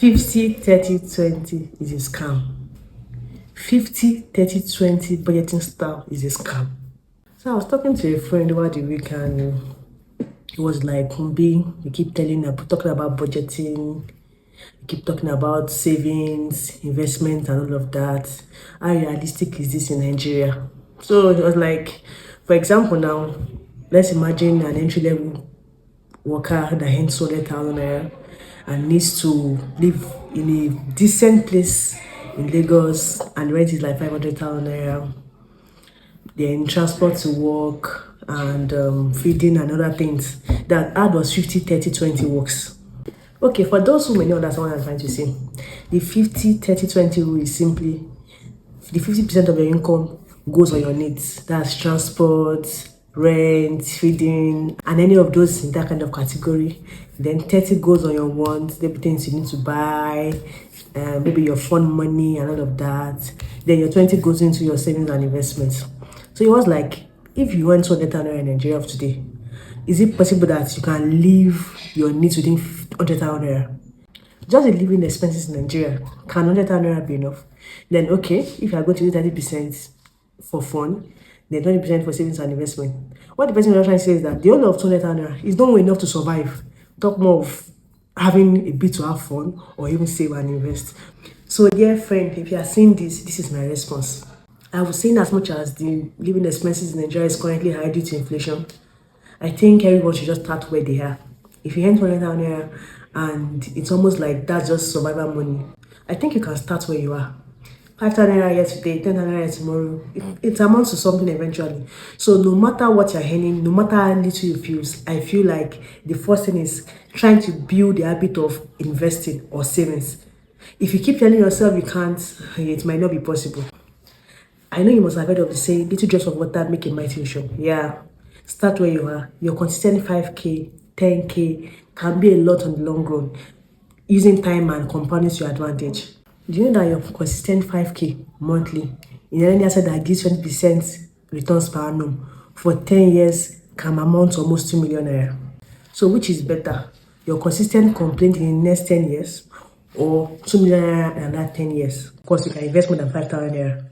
50, 30, 20 is a scam. 50, 30, 20 budgeting style is a scam. So I was talking to a friend over the weekend. He was like, Kumbi, you keep talking about budgeting, you keep talking about savings, investment, and all of that. How realistic is this in Nigeria? So it was like, for example, now, let's imagine an entry level worker that earns 200,000 naira and needs to live in a decent place in Lagos, and rent is like 500,000 naira. Then transport to work and feeding and other things. That add was 50, 30, 20 works. Okay, for those who may not understand what I'm trying to say, the 50, 30, 20 rule is simply the 50% of your income goes on your needs. That's transport, rent, feeding, and any of those in that kind of category. Then 30 goes on your wants, the things you need to buy, maybe your fund money and all of that. Then your 20 goes into your savings and investments. So it was like, if you went to naira in Nigeria of today, is it possible that you can live your needs within 100,000 naira? Just the living expenses in Nigeria, can 100,000 naira be enough? Then okay, if you are going to do 30% for fun, then 20% for savings and investment. What the person is trying to say is that the whole of 200,000 naira is not enough to survive. Talk more of having a bit to have fun or even save and invest. So dear friend, if you are seeing this is my response. I was saying, as much as the living expenses in Nigeria is currently high due to inflation, I think everyone should just start where they are. If you earn 200,000 naira and it's almost like that's just survival money, I think you can start where you are. 5,000 naira here today, 10,000 naira tomorrow. It amounts to something eventually. So no matter what you're earning, no matter how little you feel, I feel like the first thing is trying to build the habit of investing or savings. If you keep telling yourself you can't, it might not be possible. I know you must have heard of the saying, little drops of water make a mighty ocean. Yeah, start where you are. Your consistent 5K, 10K can be a lot on the long run, using time and compounding to your advantage. Do you know that your consistent 5K monthly in any asset that gives 20% returns per annum for 10 years can amount to almost 2 million naira? So which is better? Your consistent complaint in the next 10 years or 2 million naira in another 10 years? Of course, you can invest more than 5,000 naira.